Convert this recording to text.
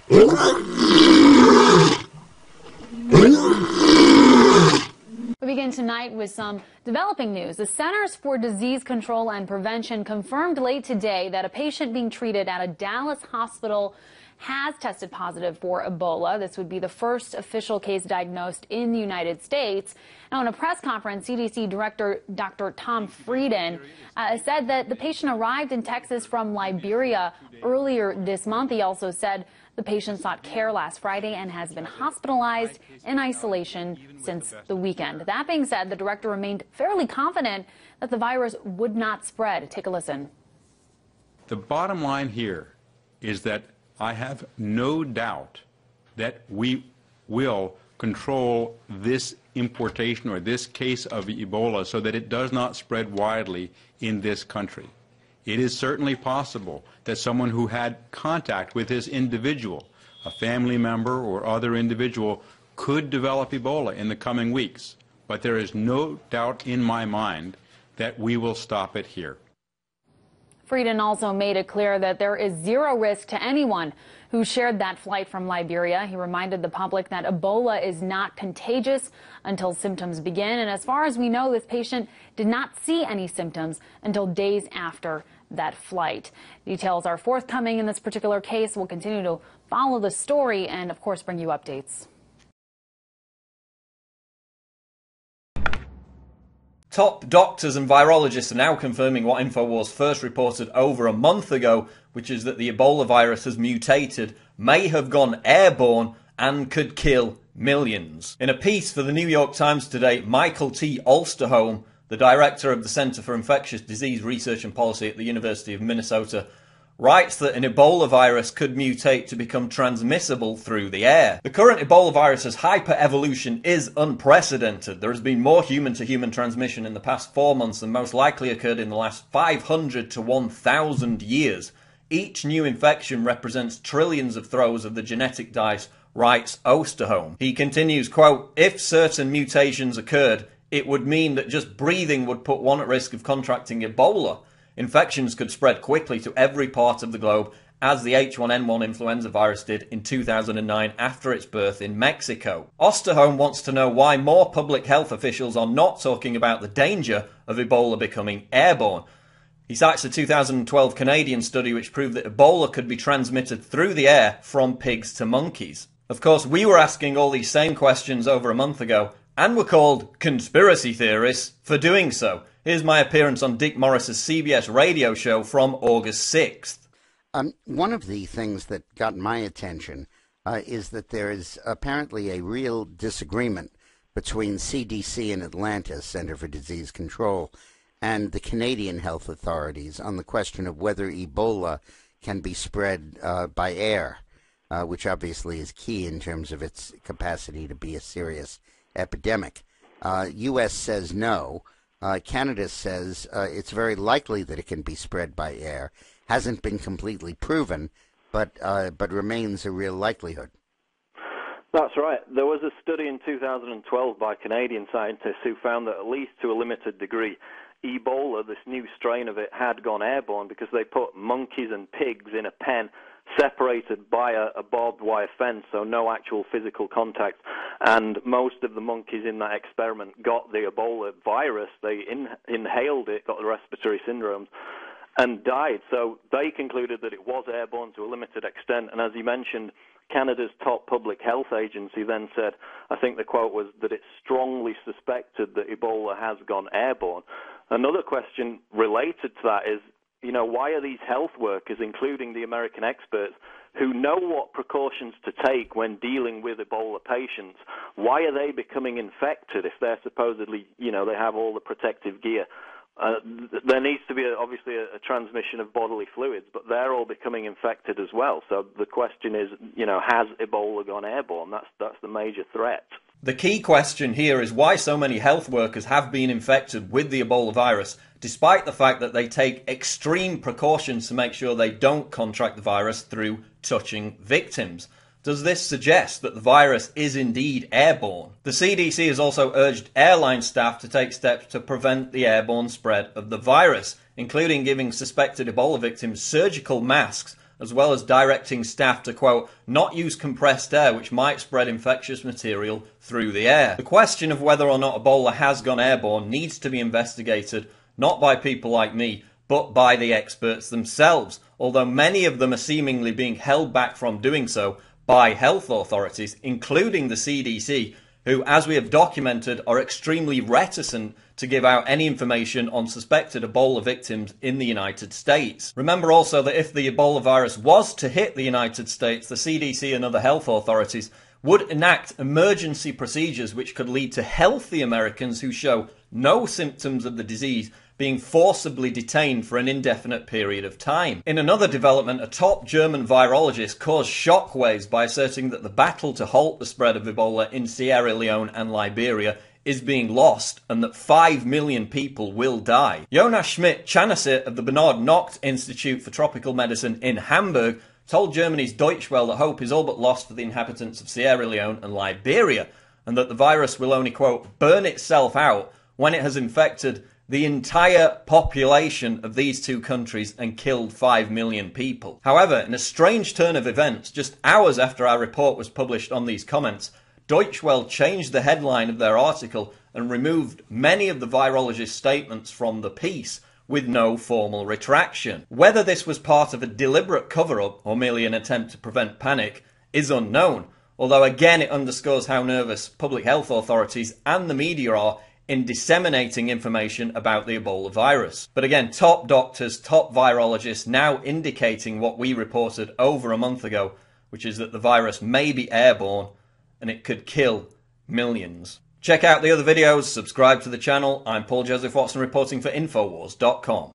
We begin tonight with some developing news. The Centers for Disease Control and Prevention confirmed late today that a patient being treated at a Dallas hospital has tested positive for Ebola. This would be the first official case diagnosed in the United States. Now, in a press conference, CDC Director Dr. Tom Frieden said that the patient arrived in Texas from Liberia earlier this month. He also said the patient sought care last Friday and has been hospitalized in isolation since the weekend. That being said, the director remained fairly confident that the virus would not spread. Take a listen. The bottom line here is that I have no doubt that we will control this importation or this case of Ebola so that it does not spread widely in this country. It is certainly possible that someone who had contact with this individual, a family member or other individual, could develop Ebola in the coming weeks. But there is no doubt in my mind that we will stop it here. Frieden also made it clear that there is zero risk to anyone who shared that flight from Liberia. He reminded the public that Ebola is not contagious until symptoms begin. And as far as we know, this patient did not see any symptoms until days after that flight. Details are forthcoming in this particular case. We'll continue to follow the story and, of course, bring you updates. Top doctors and virologists are now confirming what InfoWars first reported over a month ago, which is that the Ebola virus has mutated, may have gone airborne, and could kill millions. In a piece for the New York Times today, Michael T. Osterholm, the director of the Center for Infectious Disease Research and Policy at the University of Minnesota, writes that an Ebola virus could mutate to become transmissible through the air. The current Ebola virus's hyper-evolution is unprecedented. There has been more human-to-human transmission in the past 4 months than most likely occurred in the last 500 to 1,000 years. Each new infection represents trillions of throws of the genetic dice, writes Osterholm. He continues, quote, "If certain mutations occurred, it would mean that just breathing would put one at risk of contracting Ebola. Infections could spread quickly to every part of the globe, as the H1N1 influenza virus did in 2009 after its birth in Mexico." Osterholm wants to know why more public health officials are not talking about the danger of Ebola becoming airborne. He cites a 2012 Canadian study which proved that Ebola could be transmitted through the air from pigs to monkeys. Of course, we were asking all these same questions over a month ago, and were called conspiracy theorists for doing so. Here's my appearance on Dick Morris's CBS radio show from August 6th. One of the things that got my attention is that there is apparently a real disagreement between CDC in Atlanta, Center for Disease Control, and the Canadian health authorities on the question of whether Ebola can be spread by air, which obviously is key in terms of its capacity to be a serious epidemic. U.S. says no. Canada says it's very likely that it can be spread by air. Hasn't been completely proven, but remains a real likelihood. That's right. There was a study in 2012 by Canadian scientists who found that, at least to a limited degree, Ebola, this new strain of it, had gone airborne because they put monkeys and pigs in a pen separated by a barbed wire fence, so no actual physical contact. And most of the monkeys in that experiment got the Ebola virus. They inhaled it, got the respiratory syndromes, and died. So they concluded that it was airborne to a limited extent. And as you mentioned, Canada's top public health agency then said, I think the quote was, that it strongly suspected that Ebola has gone airborne. Another question related to that is, why are these health workers, including the American experts, who know what precautions to take when dealing with Ebola patients, why are they becoming infected if they're supposedly, they have all the protective gear? There needs to be, obviously, a transmission of bodily fluids, but they're all becoming infected as well. So the question is, has Ebola gone airborne? That's the major threat. The key question here is why so many health workers have been infected with the Ebola virus, despite the fact that they take extreme precautions to make sure they don't contract the virus through touching victims. Does this suggest that the virus is indeed airborne? The CDC has also urged airline staff to take steps to prevent the airborne spread of the virus, including giving suspected Ebola victims surgical masks as well as directing staff to, quote, not use compressed air which might spread infectious material through the air. The question of whether or not Ebola has gone airborne needs to be investigated, not by people like me, but by the experts themselves, although many of them are seemingly being held back from doing so by health authorities, including the CDC, who, as we have documented, are extremely reticent to give out any information on suspected Ebola victims in the United States. Remember also that if the Ebola virus was to hit the United States, the CDC and other health authorities would enact emergency procedures which could lead to healthy Americans who show no symptoms of the disease being forcibly detained for an indefinite period of time. In another development, a top German virologist caused shockwaves by asserting that the battle to halt the spread of Ebola in Sierra Leone and Liberia is being lost and that 5 million people will die. Jonas Schmidt-Chanasit of the Bernard Nocht Institute for Tropical Medicine in Hamburg told Germany's Deutsche Welle that hope is all but lost for the inhabitants of Sierra Leone and Liberia, and that the virus will only, quote, burn itself out when it has infected the entire population of these two countries and killed 5 million people. However, in a strange turn of events, just hours after our report was published on these comments, Deutsche Welle changed the headline of their article and removed many of the virologist's statements from the piece, with no formal retraction. Whether this was part of a deliberate cover-up or merely an attempt to prevent panic is unknown, although again it underscores how nervous public health authorities and the media are in disseminating information about the Ebola virus. But again, top doctors, top virologists now indicating what we reported over a month ago, which is that the virus may be airborne and it could kill millions. Check out the other videos, subscribe to the channel. I'm Paul Joseph Watson reporting for Infowars.com.